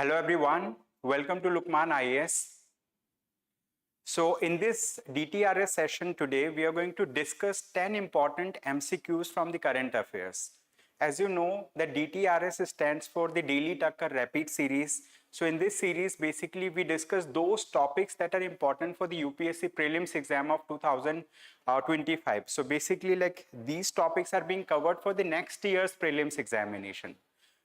Hello everyone, welcome to Lukmaan IAS. So in this DTRS session today, we are going to discuss 10 important MCQs from the current affairs. As you know, the DTRS stands for the Daily Takkar Rapid Series. So in this series, basically we discuss those topics that are important for the UPSC Prelims exam of 2025. So basically like these topics are being covered for the next year's prelims examination.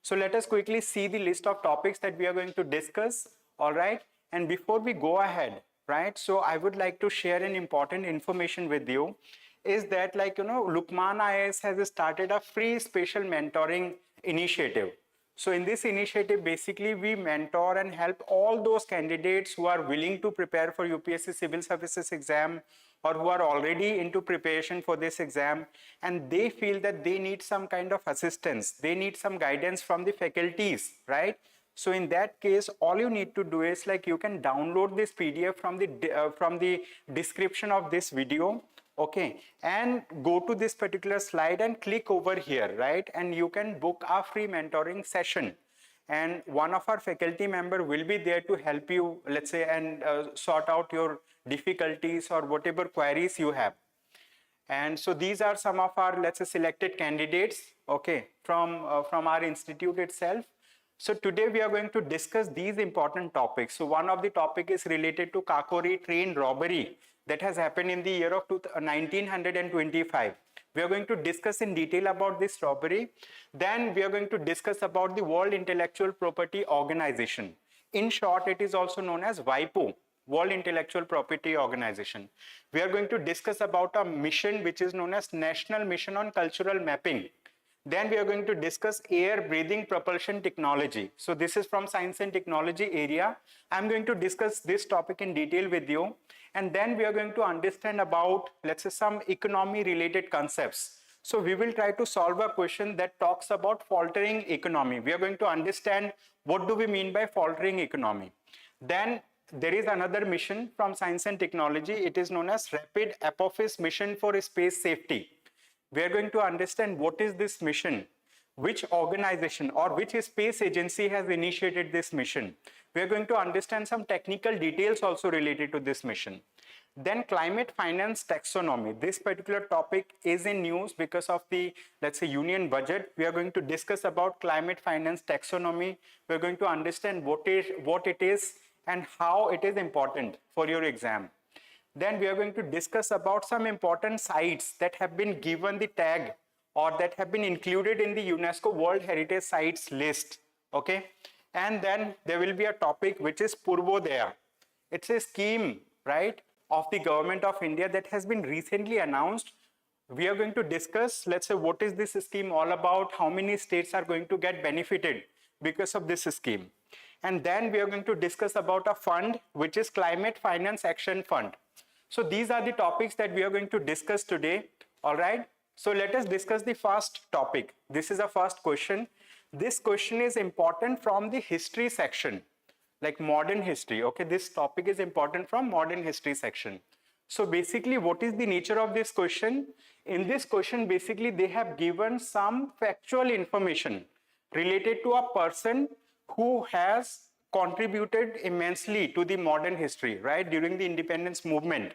So let us quickly see the list of topics that we are going to discuss, all right? And before we go ahead, right, so I would like to share an important information with you is that Lukmaan IAS has started a free special mentoring initiative. So in this initiative, basically we mentor and help all those candidates who are willing to prepare for UPSC Civil Services exam or who are already into preparation for this exam and they feel that they need some kind of assistance, they need some guidance from the faculties, right? So in that case, all you need to do is like you can download this PDF from the description of this video, okay, and go to this particular slide and click over here, right? And you can book a free mentoring session. And one of our faculty member will be there to help you, let's say, and sort out your difficulties or whatever queries you have. And so these are some of our, let's say, selected candidates, okay, from our institute itself. So today we are going to discuss these important topics. So one of the topic is related to Kakori train robbery that has happened in the year of 1925. We are going to discuss in detail about this robbery. Then we are going to discuss about the World Intellectual Property Organization. In short, it is also known as WIPO, World Intellectual Property Organization. We are going to discuss about a mission which is known as National Mission on Cultural Mapping. Then we are going to discuss air breathing propulsion technology. So this is from science and technology area. I'm going to discuss this topic in detail with you. And then we are going to understand about, let's say, some economy related concepts. So we will try to solve a question that talks about faltering economy. We are going to understand what do we mean by faltering economy. Then there is another mission from science and technology. It is known as Rapid Apophis Mission for Space Safety. We are going to understand what is this mission, which organization or which space agency has initiated this mission. We are going to understand some technical details also related to this mission. Then climate finance taxonomy. This particular topic is in news because of the, let's say, union budget. We are going to discuss about climate finance taxonomy. We are going to understand what it is and how it is important for your exam. Then we are going to discuss about some important sites that have been given the tag or that have been included in the UNESCO World Heritage Sites list, okay? And then there will be a topic which is Purvodaya. It's a scheme, right, of the government of India that has been recently announced. We are going to discuss, let's say, what is this scheme all about, how many states are going to get benefited because of this scheme. And then we are going to discuss about a fund which is Climate Finance Action Fund. So these are the topics that we are going to discuss today, all right? So let us discuss the first topic. This is a first question. This question is important from the history section, like modern history, okay? This topic is important from modern history section. So basically, what is the nature of this question? In this question, basically, they have given some factual information related to a person who has contributed immensely to the modern history, right, during the independence movement.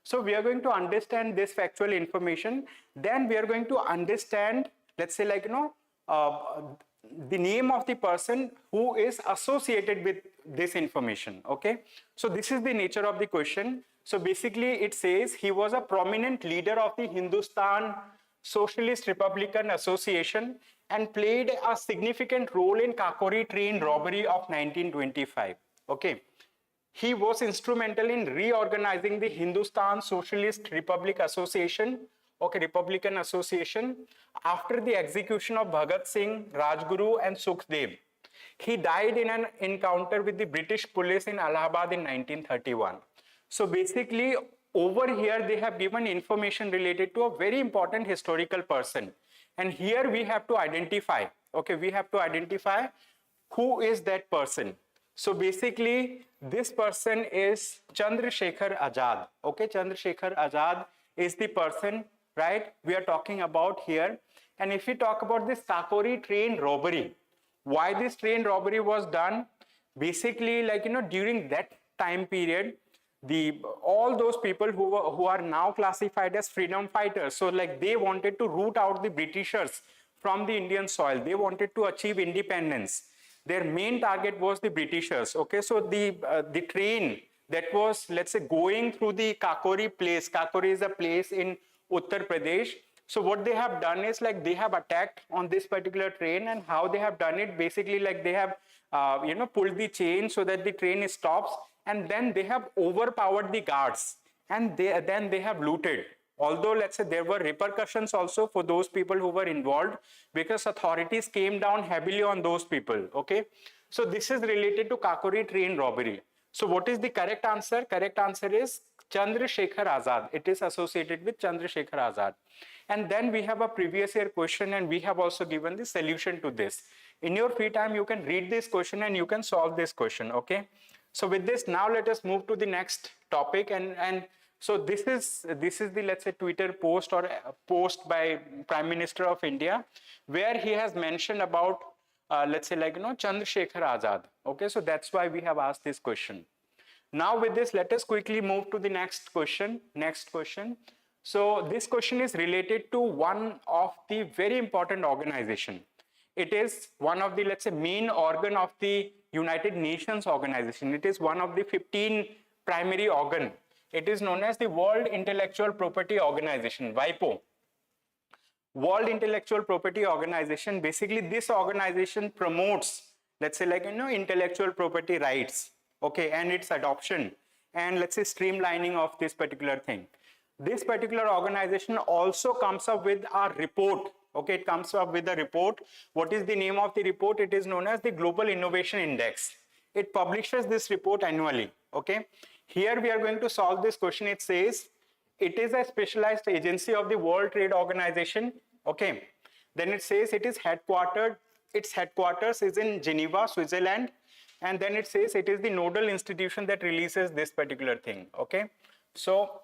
So we are going to understand this factual information. Then we are going to understand, let's say, like, the name of the person who is associated with this information, okay? So this is the nature of the question. So basically it says he was a prominent leader of the Hindustan Socialist Republican Association and played a significant role in Kakori train robbery of 1925. Okay. He was instrumental in reorganizing the Hindustan Socialist Republic Association, okay, Republican Association, after the execution of Bhagat Singh, Rajguru and Sukhdev. He died in an encounter with the British police in Allahabad in 1931. So basically, over here they have given information related to a very important historical person. And here we have to identify, okay, we have to identify who is that person. So basically, this person is Chandrasekhar Azad. Okay, Chandrasekhar Azad is the person, right, we are talking about here. And if we talk about this Kakori train robbery, why this train robbery was done? basically, like, during that time period, all those people who are now classified as freedom fighters, so like they wanted to root out the Britishers from the Indian soil. They wanted to achieve independence. Their main target was the Britishers. Okay, so the train that was, let's say, going through the Kakori place. Kakori is a place in Uttar Pradesh. So what they have done is, like, they have attacked on this particular train, and how they have done it, basically, like, they have pulled the chain so that the train stops, and then they have overpowered the guards, and then they have looted. Although, let's say, there were repercussions also for those people who were involved, because authorities came down heavily on those people. Okay, so this is related to Kakori train robbery. So what is the correct answer? Correct answer is Chandrasekhar Azad. It is associated with Chandrasekhar Azad. And then we have a previous year question, and we have also given the solution to this. In your free time, you can read this question and you can solve this question. Okay, so with this, now let us move to the next topic. And so this is the, let's say, Twitter post or a post by Prime Minister of India, where he has mentioned about let's say, like, Chandrasekhar Azad. Okay, so that's why we have asked this question. Now with this, let us quickly move to the next question. So this question is related to one of the very important organization. It is one of the, let's say, main organ of the United Nations organization. It is one of the 15 primary organ. It is known as the World Intellectual Property Organization, WIPO. World Intellectual Property Organization. Basically, this organization promotes, let's say, like, intellectual property rights, okay, and its adoption, and, let's say, streamlining of this particular thing. This particular organization also comes up with a report. Okay, it comes up with a report. What is the name of the report? It is known as the Global Innovation Index. It publishes this report annually. Okay, here we are going to solve this question. It says it is a specialized agency of the World Trade Organization. Okay, then it says it is headquartered, its headquarters is in Geneva, Switzerland, and then it says it is the nodal institution that releases this particular thing. Okay, so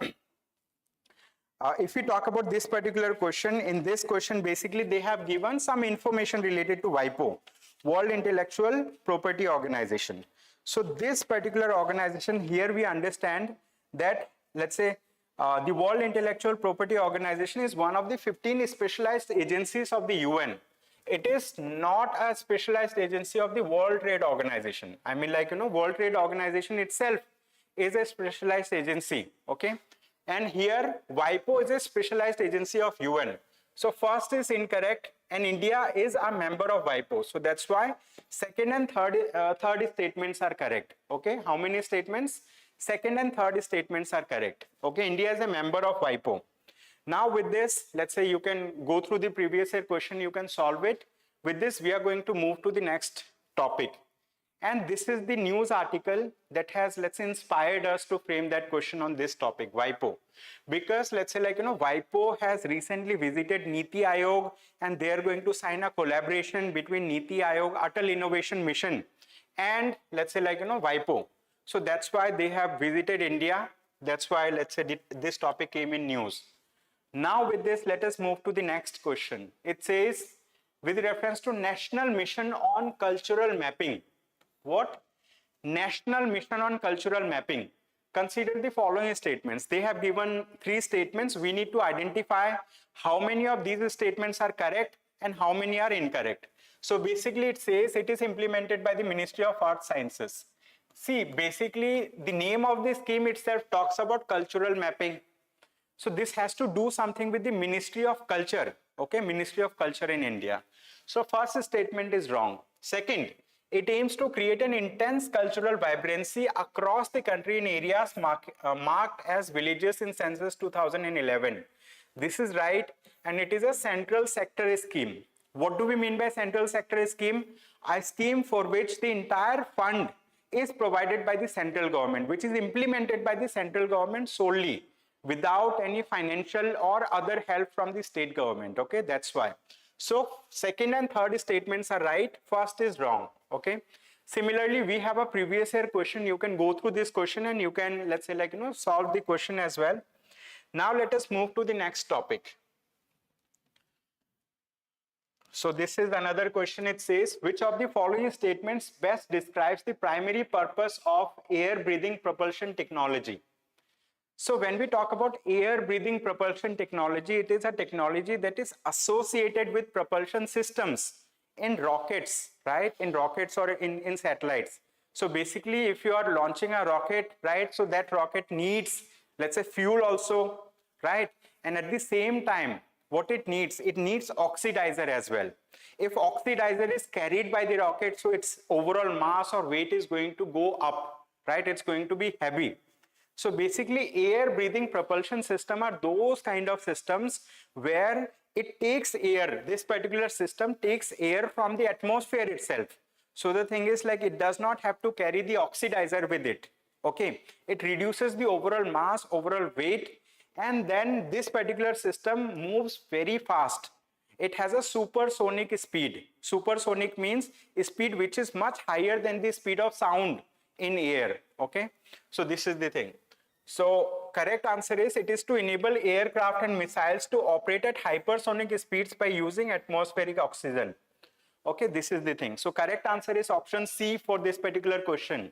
if we talk about this particular question, in this question, basically they have given some information related to WIPO, World Intellectual Property Organization. So this particular organization, here we understand that, let's say, the World Intellectual Property Organization is one of the 15 specialized agencies of the UN. It is not a specialized agency of the World Trade Organization. I mean, like, World Trade Organization itself is a specialized agency. Okay, and here WIPO is a specialized agency of UN. So first is incorrect, and India is a member of WIPO. So that's why second and third statements are correct. Okay, how many statements? Second and third statements are correct. Okay, India is a member of WIPO. Now with this, let's say, you can go through the previous year question, you can solve it. With this, we are going to move to the next topic. And this is the news article that has, let's say, inspired us to frame that question on this topic, WIPO. Because, let's say, like, WIPO has recently visited Niti Aayog, and they are going to sign a collaboration between Niti Aayog, Atal Innovation Mission, and, let's say, like, WIPO. So that's why they have visited India. That's why, let's say, this topic came in news. Now with this, let us move to the next question. It says, with reference to National Mission on Cultural Mapping. What? National Mission on Cultural Mapping. Consider the following statements. They have given 3 statements. We need to identify how many of these statements are correct and how many are incorrect. So basically it says it is implemented by the Ministry of Arts Sciences. See, basically the name of the scheme itself talks about cultural mapping. So this has to do something with the Ministry of Culture. Okay, Ministry of Culture in India. So first statement is wrong. Second, it aims to create an intense cultural vibrancy across the country in areas marked as villages in census 2011. This is right, and it is a central sector scheme. What do we mean by central sector scheme? A scheme for which the entire fund is provided by the central government, which is implemented by the central government solely, without any financial or other help from the state government. Okay, that's why. So second and third statements are right, first is wrong. Okay, similarly, we have a previous year question. You can go through this question and you can, let's say, like, solve the question as well. Now let us move to the next topic. So this is another question. It says, which of the following statements best describes the primary purpose of air breathing propulsion technology? So when we talk about air breathing propulsion technology, it is a technology that is associated with propulsion systems in rockets, right? In rockets or in satellites. So basically, if you are launching a rocket, right? So that rocket needs, let's say, fuel also, right? And at the same time, what it needs oxidizer as well. If oxidizer is carried by the rocket, so its overall mass or weight is going to go up, right? It's going to be heavy. So basically, air breathing propulsion system are those kind of systems where it takes air. This particular system takes air from the atmosphere itself. So the thing is, like, it does not have to carry the oxidizer with it. Okay, it reduces the overall mass, overall weight, and then this particular system moves very fast. It has a supersonic speed. Supersonic means a speed which is much higher than the speed of sound in air. Okay, so this is the thing. So correct answer is, it is to enable aircraft and missiles to operate at hypersonic speeds by using atmospheric oxygen. Okay, this is the thing. So correct answer is option C for this particular question.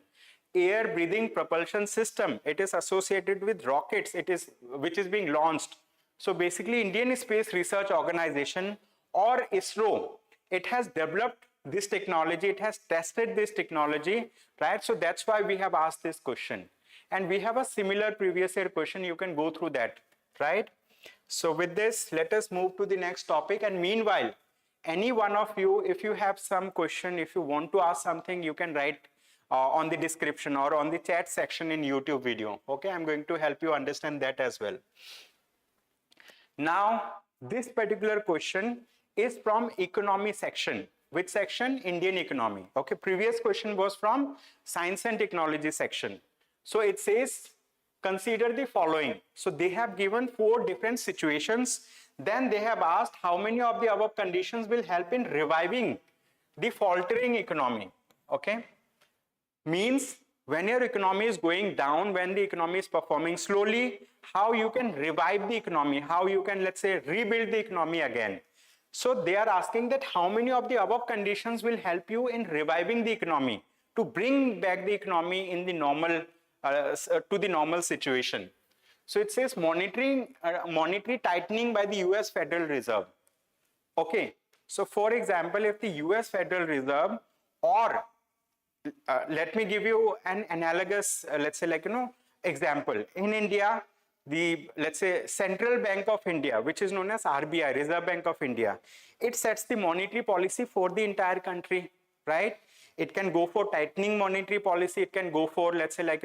Air breathing propulsion system, it is associated with rockets, which is being launched. So basically, Indian Space Research Organization, or ISRO, it has developed this technology, it has tested this technology, right? So that's why we have asked this question. And we have a similar previous year question, you can go through that, right? So with this, let us move to the next topic. And meanwhile, any one of you, if you have some question, if you want to ask something, you can write on the description or on the chat section in YouTube video. Okay, I'm going to help you understand that as well. Now, this particular question is from economy section. Which section? Indian economy. Okay, previous question was from science and technology section. So it says, consider the following. So they have given 4 different situations. Then they have asked how many of the above conditions will help in reviving the faltering economy. Okay, means when your economy is going down, when the economy is performing slowly, how you can revive the economy, how you can, let's say, rebuild the economy again. So they are asking that how many of the above conditions will help you in reviving the economy, to bring back the economy in the normal to the normal situation. So it says monetary tightening by the US Federal Reserve. Okay, so for example, if the US Federal Reserve, or let me give you an analogous, let's say, like, example. In India, the, let's say, Central Bank of India, which is known as RBI, Reserve Bank of India, it sets the monetary policy for the entire country, right? It can go for tightening monetary policy. It can go for, let's say, like,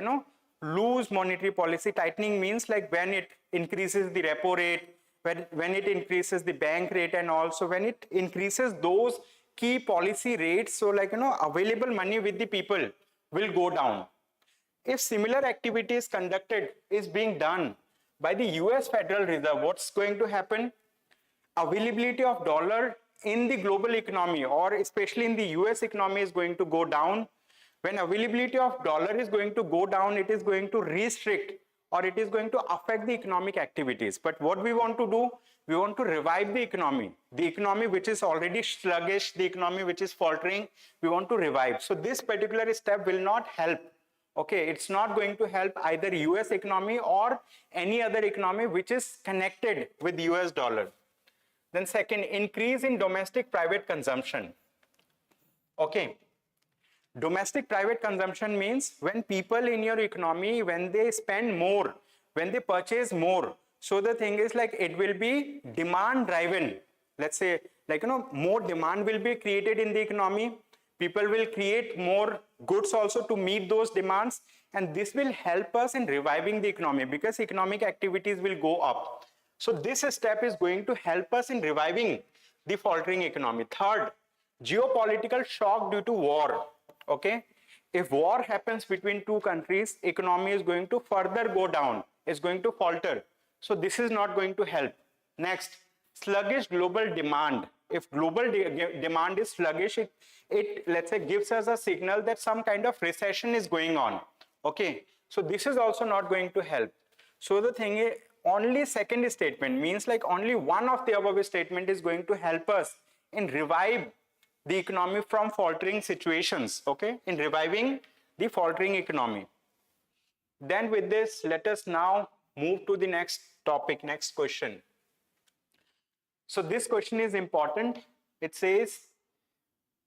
loose monetary policy. Tightening means like when it increases the repo rate, when it increases the bank rate, and also when it increases those key policy rates. So like, available money with the people will go down. If similar activity is conducted, is being done by the US Federal Reserve, what's going to happen? Availability of dollar in the global economy, or especially in the US economy, is going to go down. When availability of dollar is going to go down, it is going to restrict, or it is going to affect the economic activities. But what we want to do, we want to revive the economy which is already sluggish, the economy which is faltering, we want to revive. So this particular step will not help. Okay, it's not going to help either US economy or any other economy which is connected with US dollar. Then second, increase in domestic private consumption. Okay, domestic private consumption means when people in your economy, when they spend more, when they purchase more. So the thing is, like, it will be demand driven. Let's say, like, more demand will be created in the economy. People will create more goods also to meet those demands. And this will help us in reviving the economy because economic activities will go up. So this step is going to help us in reviving the faltering economy. Third, geopolitical shock due to war. Okay, if war happens between two countries, economy is going to further go down, is going to falter. So this is not going to help. Next, sluggish global demand. If global demand is sluggish, it let's say gives us a signal that some kind of recession is going on. Okay, so this is also not going to help. So the thing is, only second statement means like only one of the above statement is going to help us in revive the economy from faltering situations, okay, in reviving the faltering economy. Then with this, let us now move to the next topic, next question. So this question is important. It says,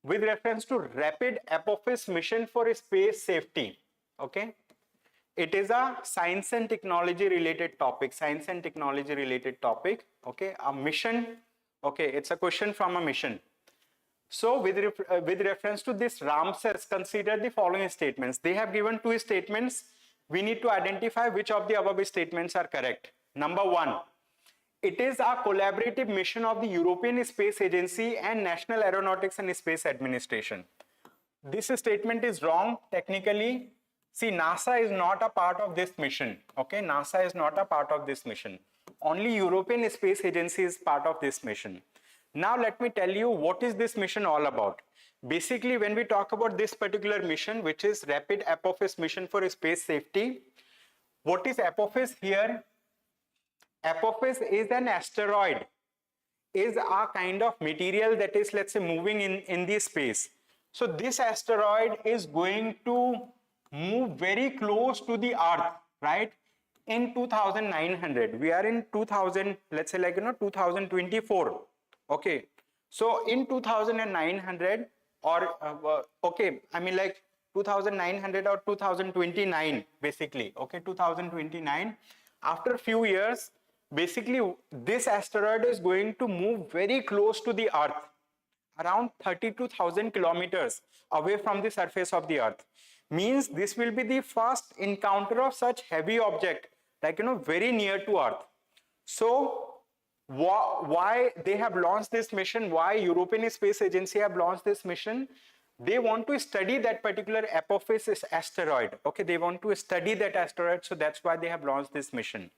with reference to rapid apophis mission for space safety, okay, it is a science and technology related topic, okay, a mission, okay, it's a question from a mission. So with reference to this Ramses, consider the following statements. They have given two statements. We need to identify which of the above statements are correct. Number one, it is a collaborative mission of the European Space Agency and National Aeronautics and Space Administration. This statement is wrong technically. See, NASA is not a part of this mission. Okay, NASA is not a part of this mission. Only European Space Agency is part of this mission. Now let me tell you what is this mission all about. Basically, when we talk about this particular mission, which is Rapid Apophis Mission for Space Safety, what is Apophis here? Apophis is an asteroid, is a kind of material that is, let's say, moving in the space. So this asteroid is going to move very close to the Earth, right? In 2900, we are in 2000, let's say, like, 2024. Okay, so in 2900 or okay, I mean like 2900 or 2029 basically, okay, 2029, after a few years, basically this asteroid is going to move very close to the Earth, around 32,000 kilometers away from the surface of the Earth. Means this will be the first encounter of such heavy object, like, very near to Earth. So why they have launched this mission, why European Space Agency have launched this mission? They want to study that particular Apophis asteroid. Okay, they want to study that asteroid, so that's why they have launched this mission.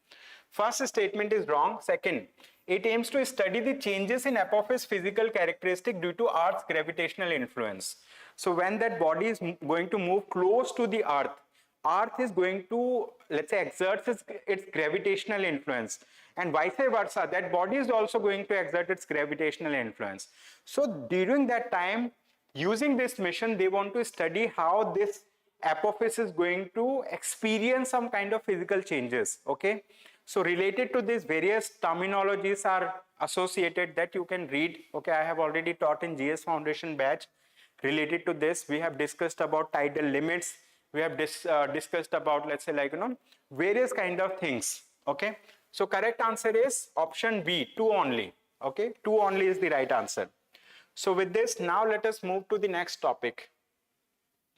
First statement is wrong. Second, it aims to study the changes in Apophis physical characteristic due to Earth's gravitational influence. So when that body is going to move close to the Earth, Earth is going to, let's say, exert its gravitational influence, and vice versa, that body is also going to exert its gravitational influence. So during that time, using this mission, they want to study how this Apophis is going to experience some kind of physical changes. Okay, so related to this, various terminologies are associated that you can read. Okay, I have already taught in GS Foundation batch. Related to this, we have discussed about tidal limits. We have discussed about, let's say, like, various kind of things. Okay, so correct answer is option B, 2 only. Okay, 2 only is the right answer. So with this, now let us move to the next topic.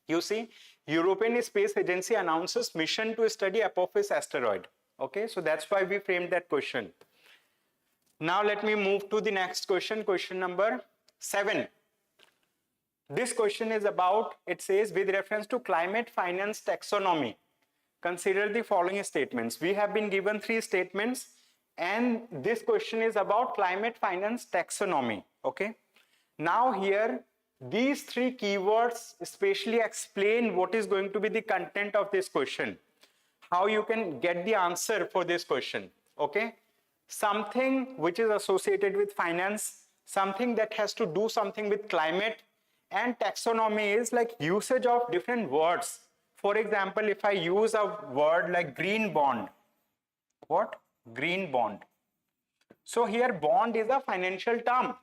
You see, European Space Agency announces mission to study Apophis asteroid. Okay, so that's why we framed that question. Now let me move to the next question, question number 7. This question is about, it says, with reference to climate finance taxonomy, consider the following statements. We have been given 3 statements, and this question is about climate finance taxonomy. Okay, now here these 3 keywords especially explain what is going to be the content of this question, how you can get the answer for this question. Okay, something which is associated with finance, something that has to do something with climate, and taxonomy is like usage of different words. For example, if I use a word like green bond, what? Green bond. So here bond is a financial term,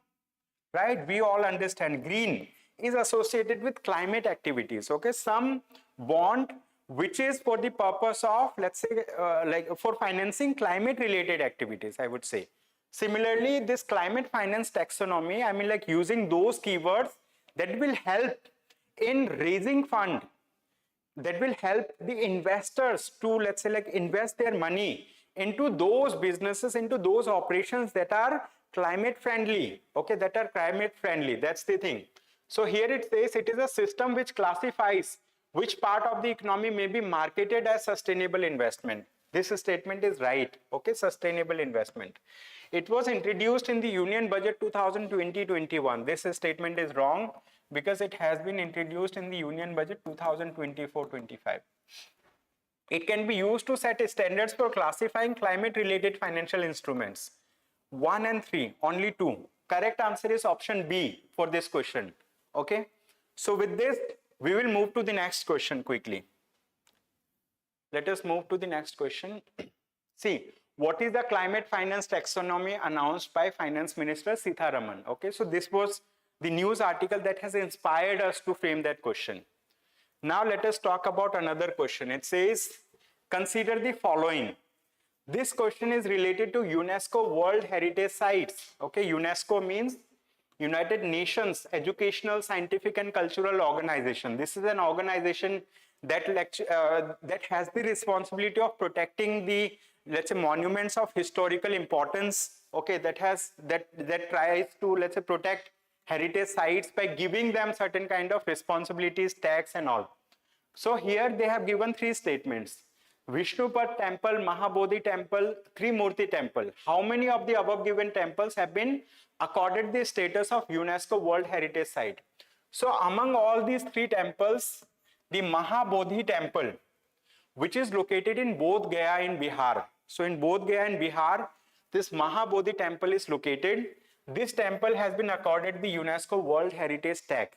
right? We all understand green is associated with climate activities. Okay, some bond which is for the purpose of, let's say, like for financing climate related activities, I would say. Similarly, this climate finance taxonomy, I mean like using those keywords that will help in raising fund, that will help the investors to, let's say, like invest their money into those businesses, into those operations that are climate friendly. Okay, that are climate friendly. That's the thing. So here it says it is a system which classifies which part of the economy may be marketed as sustainable investment. This statement is right. Okay, sustainable investment. It was introduced in the Union Budget 2020-21. This statement is wrong because it has been introduced in the Union Budget 2024-25. It can be used to set standards for classifying climate related financial instruments. 1 and 3, only 2. Correct answer is option B for this question. Okay. So with this, we will move to the next question quickly. Let us move to the next question. See, what is the climate finance taxonomy announced by Finance Minister Sitharaman? Okay, so this was the news article that has inspired us to frame that question. Now let us talk about another question. It says, consider the following. This question is related to UNESCO World Heritage Sites. Okay, UNESCO means United Nations Educational, Scientific and Cultural Organization. This is an organization that has the responsibility of protecting the, let's say, monuments of historical importance. Okay, that tries to, let's say, protect heritage sites by giving them certain kind of responsibilities, tax and all. So here they have given three statements. Vishnupad temple, Mahabodhi temple, Trimurti temple. How many of the above given temples have been accorded the status of UNESCO World Heritage Site? So among all these three temples, the Mahabodhi temple, which is located in Bodh Gaya in Bihar. So in Bodh Gaya in Bihar, this Mahabodhi temple is located. This temple has been accorded the UNESCO World Heritage tag.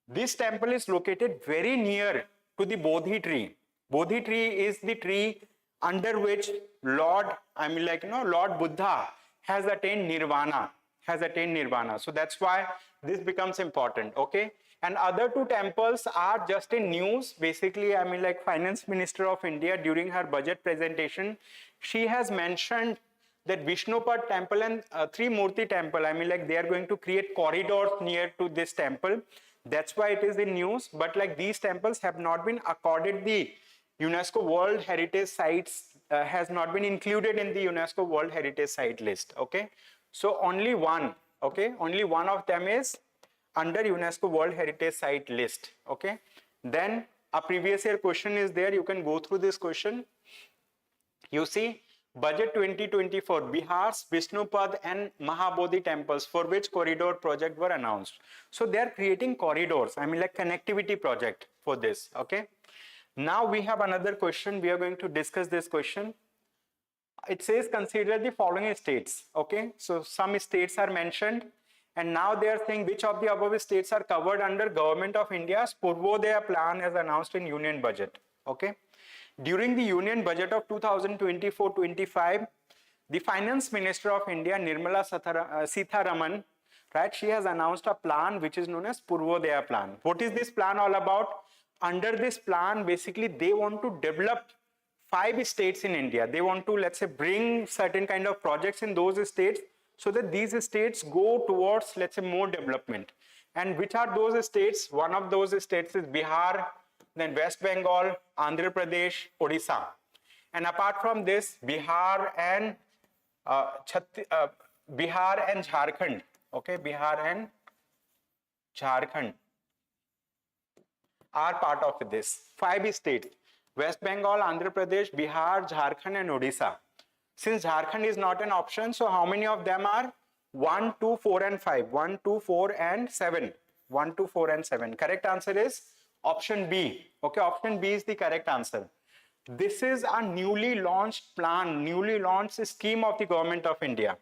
This temple is located very near to the Bodhi tree. Bodhi tree is the tree under which Lord Buddha has attained nirvana. So that's why this becomes important. Okay. And other two temples are just in news. Basically, Finance Minister of India during her budget presentation, she has mentioned that Vishnupad temple and Trimurti temple, they are going to create corridors near to this temple. That's why it is in news. But these temples have not been accorded the UNESCO World Heritage Sites, has not been included in the UNESCO World Heritage Site list. Okay. So only one, okay, only one of them is under UNESCO World Heritage Site list. Okay. Then a previous year question is there. You can go through this question. You see, Budget 2024, Bihar's Vishnupad and Mahabodhi temples, for which corridor project were announced. So they are creating corridors, connectivity project for this. Okay. Now we have another question. We are going to discuss this question. It says, consider the following states. Okay. So some states are mentioned. And now they are saying which of the above states are covered under Government of India's Purvodaya plan as announced in Union Budget. Okay. During the Union Budget of 2024-25, the Finance Minister of India, Nirmala Sitharaman, right, she has announced a plan which is known as Purvodaya plan. What is this plan all about? Under this plan, basically, they want to develop 5 states in India. They want to, let's say, bring certain kind of projects in those states so that these states go towards, let's say, more development. And which are those states? One of those states is Bihar, then West Bengal, Andhra Pradesh, Odisha. And apart from this, Bihar and Jharkhand. Okay, Bihar and Jharkhand are part of this. 5 states: West Bengal, Andhra Pradesh, Bihar, Jharkhand and Odisha. Since Jharkhand is not an option, so how many of them are? 1, 2, 4 and 5. 1, 2, 4 and 7. 1, 2, 4 and 7. Correct answer is option B. Okay, option B is the correct answer. This is a newly launched plan, newly launched scheme of the Government of India.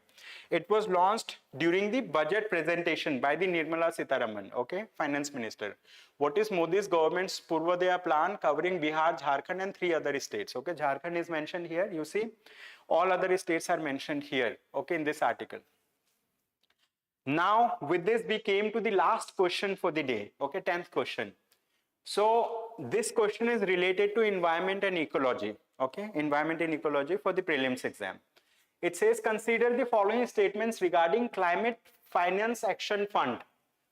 It was launched during the budget presentation by the Nirmala Sitharaman, okay, Finance Minister. What is Modi's government's Purvodaya plan covering Bihar, Jharkhand and 3 other states? Okay, Jharkhand is mentioned here, you see. All other states are mentioned here, okay, in this article. Now, with this, we came to the last question for the day, okay, 10th question. So, this question is related to environment and ecology, okay, environment and ecology for the prelims exam. It says, consider the following statements regarding Climate Finance Action Fund.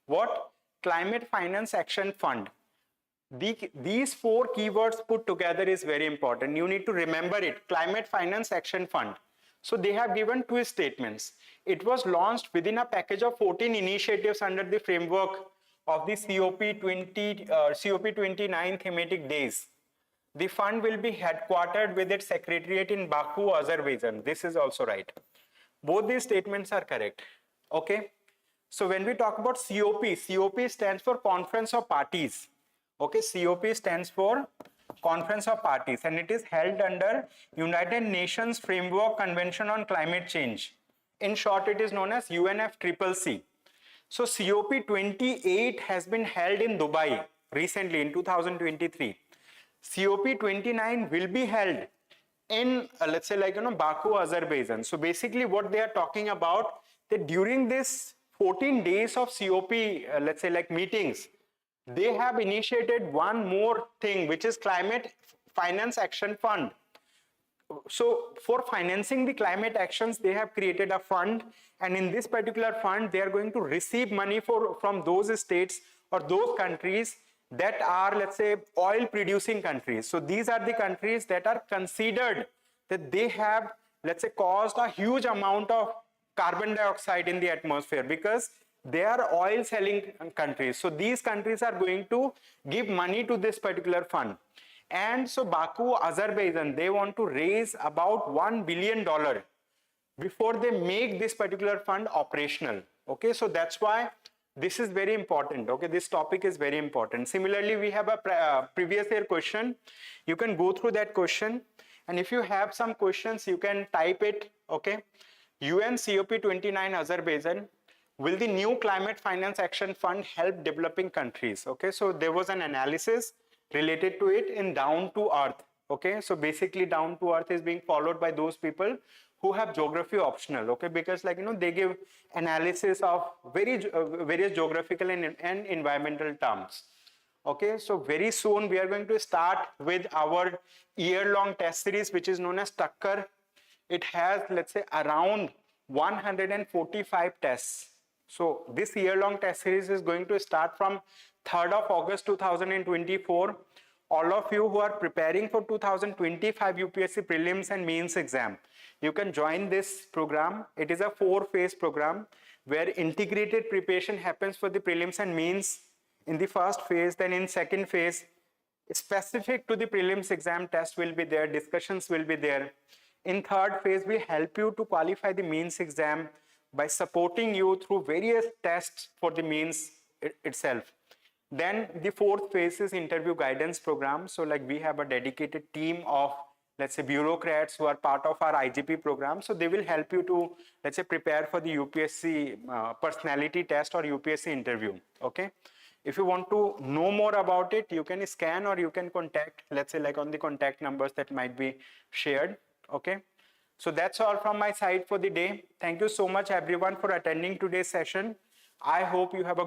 What? Climate Finance Action Fund. These 4 keywords put together is very important. You need to remember it. Climate Finance Action Fund. So they have given 2 statements. It was launched within a package of 14 initiatives under the framework of the COP29 thematic days. The fund will be headquartered with its secretariat in Baku, Azerbaijan. This is also right. Both these statements are correct. Okay. So when we talk about COP, COP stands for Conference of Parties. Okay, COP stands for Conference of Parties and it is held under United Nations Framework Convention on Climate Change. In short, it is known as UNFCCC. So COP28 has been held in Dubai recently in 2023. COP29 will be held in let's say Baku, Azerbaijan. So basically what they are talking about, that during this 14 days of COP let's say meetings, they have initiated one more thing, which is Climate Finance Action Fund. So for financing the climate actions, they have created a fund, and in this particular fund they are going to receive money from those states or those countries that are, let's say, oil producing countries. So these are the countries that are considered that they have, let's say, caused a huge amount of carbon dioxide in the atmosphere because they are oil selling countries. So these countries are going to give money to this particular fund. And so Baku, Azerbaijan, they want to raise about $1 billion before they make this particular fund operational. Okay, so that's why this is very important. Okay, this topic is very important. Similarly, we have a previous year question. You can go through that question, and if you have some questions, you can type it. Okay, UN COP29 Azerbaijan, will the new Climate Finance Action Fund help developing countries? Okay, so there was an analysis related to it in down to earth. Okay, so basically down to earth is being followed by those people who have geography optional. Okay, because they give analysis of various geographical and environmental terms. Okay, so very soon we are going to start with our year-long test series, which is known as Takkar. It has, let's say, around 145 tests. So this year-long test series is going to start from 3rd of August 2024. All of you who are preparing for 2025 UPSC Prelims and Mains exam, you can join this program. It is a 4-phase program where integrated preparation happens for the Prelims and Mains in the first phase. Then in second phase, specific to the Prelims exam test will be there, discussions will be there. In third phase, we help you to qualify the Mains exam by supporting you through various tests for the Mains itself. Then the fourth phase is interview guidance program. So we have a dedicated team of, let's say, bureaucrats who are part of our IGP program. So they will help you to, let's say, prepare for the UPSC personality test or UPSC interview. Okay. If you want to know more about it, you can scan or you can contact, let's say, on the contact numbers that might be shared. Okay. So that's all from my side for the day. Thank you so much everyone for attending today's session. I hope you have a